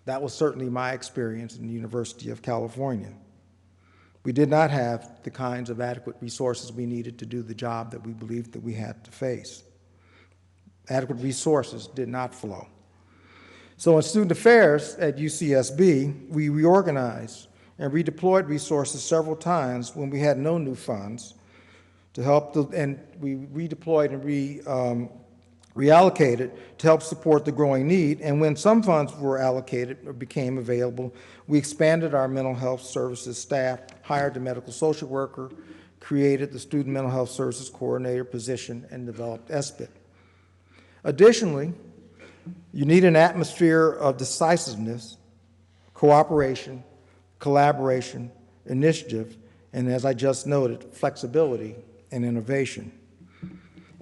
C: That was certainly my experience in the University of California. We did not have the kinds of adequate resources we needed to do the job that we believed that we had to face. Adequate resources did not flow. So in student affairs at UCSB, we reorganized and redeployed resources several times when we had no new funds to help, and we redeployed and reallocated to help support the growing need. And when some funds were allocated or became available, we expanded our mental health services staff, hired a medical social worker, created the Student Mental Health Services Coordinator position, and developed SBIT. Additionally, you need an atmosphere of decisiveness, cooperation, collaboration, initiative, and as I just noted, flexibility and innovation.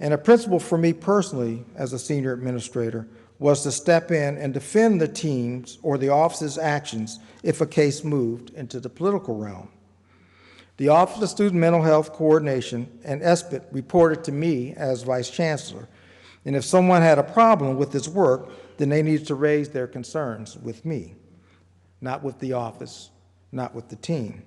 C: And a principle for me personally as a senior administrator was to step in and defend the team's or the office's actions if a case moved into the political realm. The Office of Student Mental Health Coordination and SBIT reported to me as Vice Chancellor, and if someone had a problem with this work, then they needed to raise their concerns with me, not with the office, not with the team.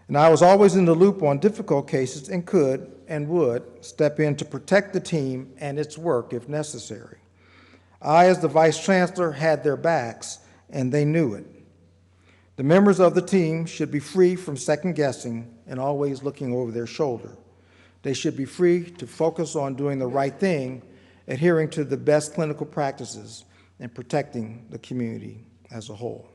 C: And I was always in the loop on difficult cases and could and would step in to protect the team and its work if necessary. I, as the Vice Chancellor, had their backs, and they knew it. The members of the team should be free from second guessing and always looking over their shoulder. They should be free to focus on doing the right thing, adhering to the best clinical practices, and protecting the community as a whole.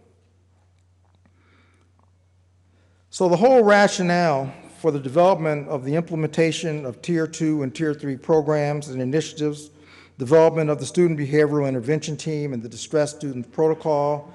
C: So the whole rationale for the development of the implementation of Tier 2 and Tier 3 programs and initiatives, development of the Student Behavioral Intervention Team and the Distressed Student Protocol,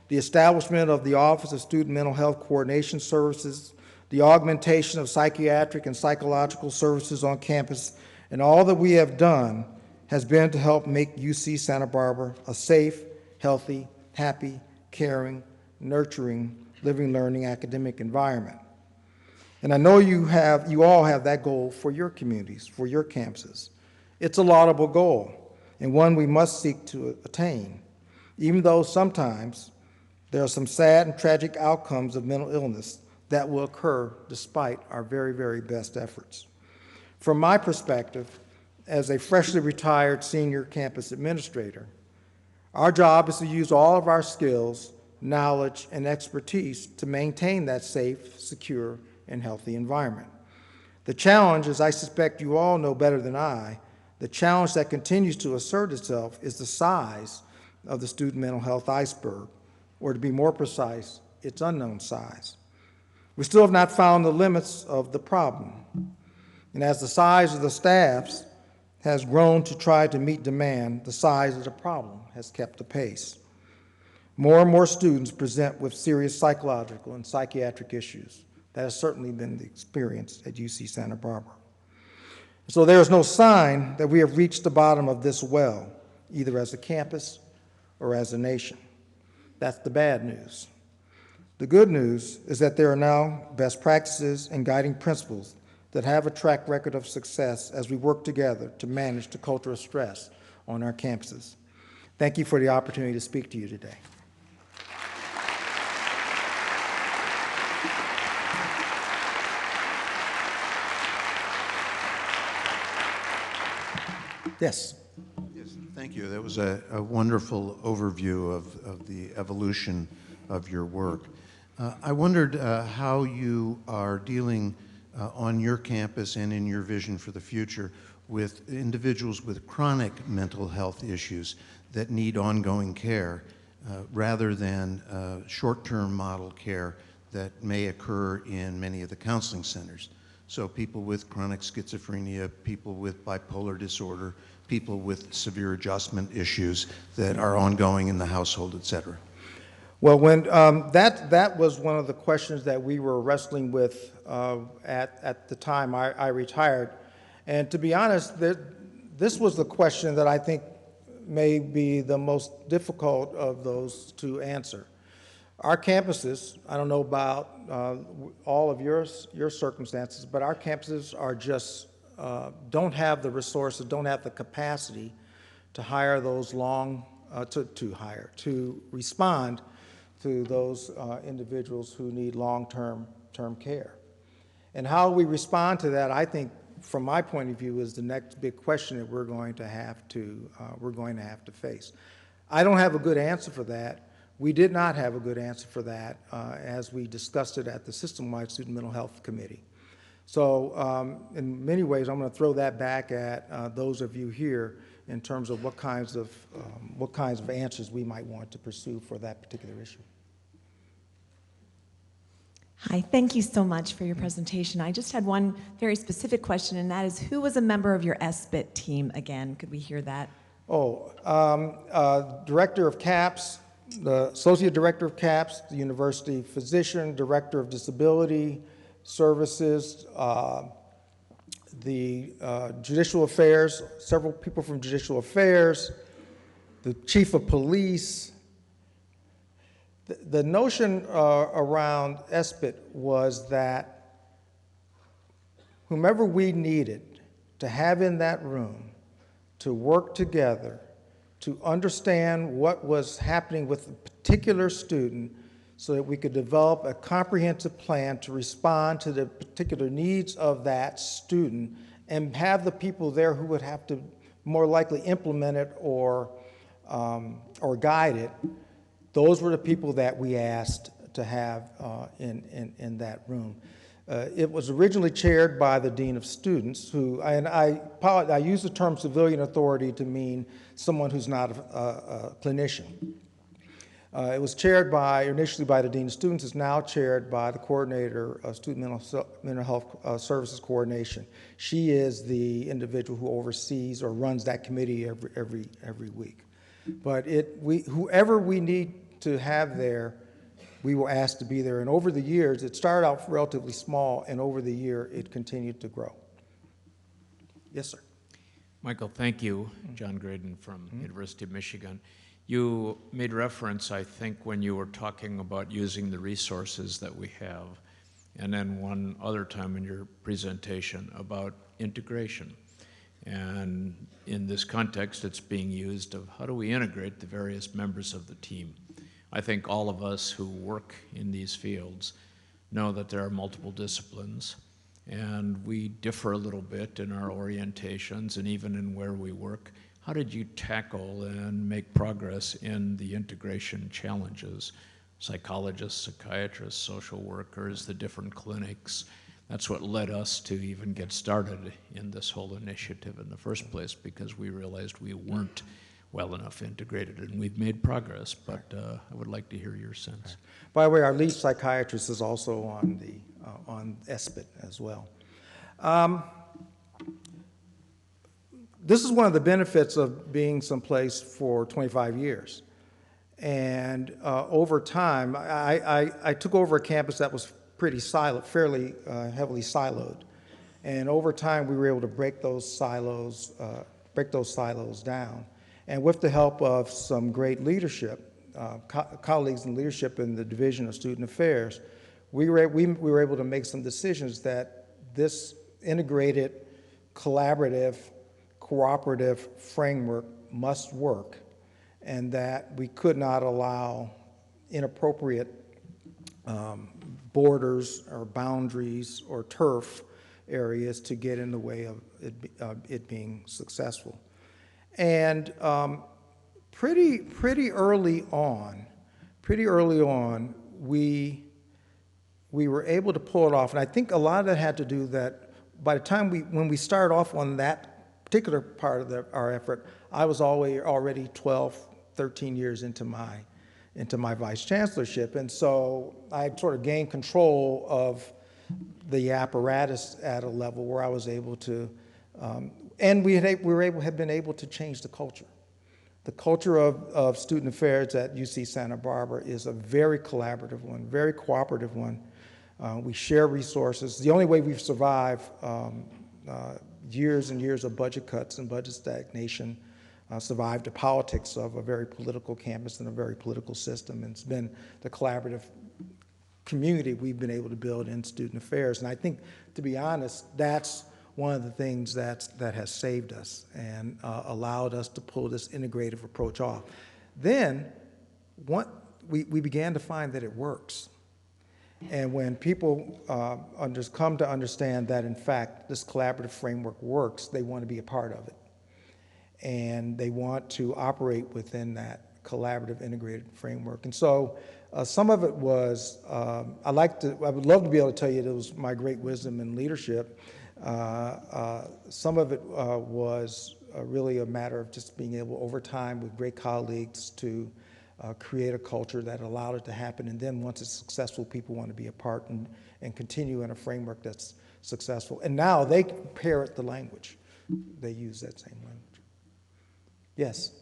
C: the establishment of the Office of Student Mental Health Coordination Services, the augmentation of psychiatric and psychological services on campus, and all that we have done has been to help make UC Santa Barbara a safe, healthy, happy, caring, nurturing, living, learning, academic environment. And I know you all have that goal for your communities, for your campuses. It's a laudable goal, and one we must seek to attain, even though sometimes there are some sad and tragic outcomes of mental illness that will occur despite our very, very best efforts. From my perspective, as a freshly retired senior campus administrator, our job is to use all of our skills, knowledge, and expertise to maintain that safe, secure, and healthy environment. The challenge, as I suspect you all know better than I, the challenge that continues to assert itself is the size of the student mental health iceberg, or to be more precise, its unknown size. We still have not found the limits of the problem. And as the size of the staffs has grown to try to meet demand, the size of the problem has kept the pace. More and more students present with serious psychological and psychiatric issues. That has certainly been the experience at UC Santa Barbara. So there is no sign that we have reached the bottom of this well, either as a campus or as a nation. That's the bad news. The good news is that there are now best practices and guiding principles that have a track record of success as we work together to manage the culture of stress on our campuses. Thank you for the opportunity to speak to you today. Yes.
D: Yes, thank you. That was a wonderful overview of the evolution of your work. I wondered how you are dealing on your campus and in your vision for the future with individuals with chronic mental health issues that need ongoing care rather than short-term model care that may occur in many of the counseling centers. So people with chronic schizophrenia, people with bipolar disorder, people with severe adjustment issues that are ongoing in the household, et cetera.
C: Well, when that was one of the questions that we were wrestling with at the time I retired. And to be honest, this was the question that I think may be the most difficult of those to answer. Our campuses, I don't know about all of your circumstances, but our campuses are just, don't have the resources, don't have the capacity to hire those to respond to those individuals who need long-term care. And how we respond to that, I think, from my point of view, is the next big question that we're going to have to face. I don't have a good answer for that. We did not have a good answer for that as we discussed it at the System-Wide Student Mental Health Committee. So in many ways, I'm going to throw that back at those of you here in terms of what kinds of answers we might want to pursue for that particular issue.
E: Hi, thank you so much for your presentation. I just had one very specific question, and that is, who was a member of your SBIT team again? Could we hear that?
C: Director of CAPS, the Associate Director of CAPS, the University Physician, Director of Disability Services, the Judicial Affairs, several people from Judicial Affairs, the Chief of Police. The notion around SBIT was that whomever we needed to have in that room to work together to understand what was happening with a particular student so that we could develop a comprehensive plan to respond to the particular needs of that student and have the people there who would have to more likely implement it or guide it. Those were the people that we asked to have in that room. It was originally chaired by the Dean of Students, who, and I use the term civilian authority to mean someone who's not a clinician. It was chaired initially by the Dean of Students. It's now chaired by the Coordinator of Student Mental Health Services Coordination. She is the individual who oversees or runs that committee every week. But whoever we need to have there, we were asked to be there. And over the years, it started out relatively small, and over the year, it continued to grow. Yes, sir.
A: Michael, thank you. John Graydon from University of Michigan. You made reference, I think, when you were talking about using the resources that we have, and then one other time in your presentation about integration. And in this context, it's being used of how do we integrate the various members of the team. I think all of us who work in these fields know that there are multiple disciplines, and we differ a little bit in our orientations and even in where we work. How did you tackle and make progress in the integration challenges? Psychologists, psychiatrists, social workers, the different clinics. That's what led us to even get started in this whole initiative in the first place, because we realized we weren't well enough integrated, and we've made progress, but I would like to hear your sense.
C: By the way, our lead psychiatrist is also on ESPIT as well. This is one of the benefits of being someplace for 25 years. And over time, I took over a campus that was pretty fairly heavily siloed. And over time, we were able to break those silos down. And with the help of some great leadership, colleagues in leadership in the Division of Student Affairs, we were able to make some decisions that this integrated, collaborative, cooperative framework must work, and that we could not allow inappropriate borders or boundaries or turf areas to get in the way of it being successful. And pretty early on, we were able to pull it off. And I think a lot of that had to do that by the time when we started off on that particular part of our effort, I was already 12, 13 years into my vice chancellorship. And so I had sort of gained control of the apparatus at a level where I was able to, and we had been able to change the culture. The culture of student affairs at UC Santa Barbara is a very collaborative one, very cooperative one. We share resources. The only way we've survived years and years of budget cuts and budget stagnation, survived the politics of a very political campus and a very political system. And it's been the collaborative community we've been able to build in student affairs. And I think, to be honest, that's one of the things that has saved us and allowed us to pull this integrative approach off. Then we began to find that it works. And when people come to understand that, in fact, this collaborative framework works, they want to be a part of it. And they want to operate within that collaborative, integrated framework. And so some of it was, I would love to be able to tell you it was my great wisdom and leadership. Some of it was really a matter of just being able, over time, with great colleagues, to create a culture that allowed it to happen. And then once it's successful, people want to be a part and continue in a framework that's successful. And now they parrot the language. They use that same language. Yes?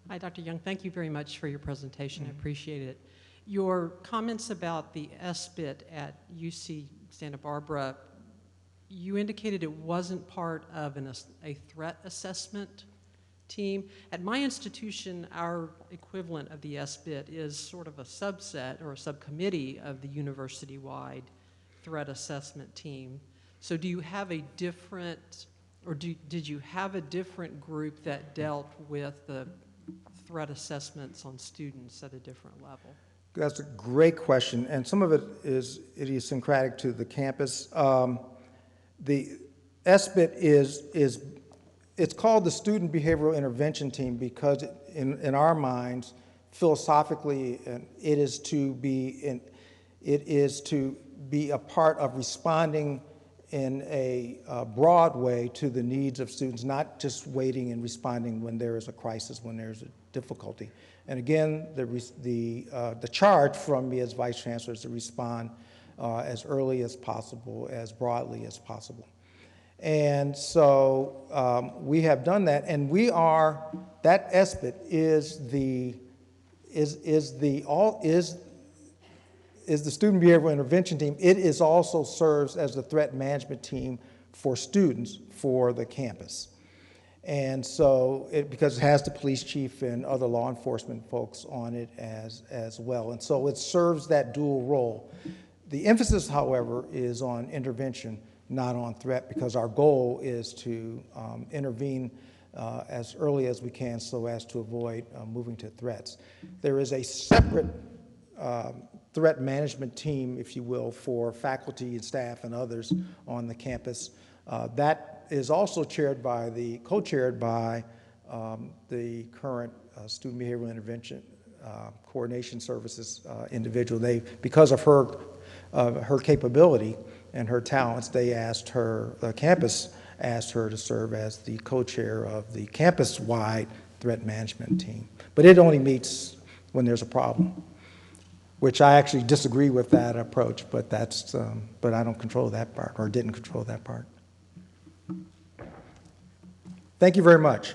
F: Hi, Dr. Young. Thank you very much for your presentation. I appreciate it. Your comments about the ESPIT at UC Santa Barbara, you indicated it wasn't part of a threat assessment team. At my institution, our equivalent of the ESPIT is sort of a subset or a subcommittee of the university-wide threat assessment team. So do you have a different, or did you have a different group that dealt with the threat assessments on students at a different level?
C: That's a great question, and some of it is idiosyncratic to the campus. The ESPIT it's called the Student Behavioral Intervention Team because in our minds, philosophically, it is to be a part of responding in a broad way to the needs of students, not just waiting and responding when there is a crisis, when there's a difficulty. And again, the charge from me as Vice Chancellor is to respond as early as possible, as broadly as possible. And so we have done that, and that ESPIT is the Student Behavioral Intervention Team. It also serves as the threat management team for students for the campus. And so, because it has the police chief and other law enforcement folks on it as well. And so it serves that dual role. The emphasis, however, is on intervention, not on threat, because our goal is to intervene as early as we can so as to avoid moving to threats. There is a separate threat management team, if you will, for faculty and staff and others on the campus. That is also co-chaired by the current student behavioral intervention coordination services individual. Because of her capability and her talents, the campus asked her to serve as the co-chair of the campus-wide threat management team. But it only meets when there's a problem, which I actually disagree with that approach, but but I don't control that part, or didn't control that part. Thank you very much.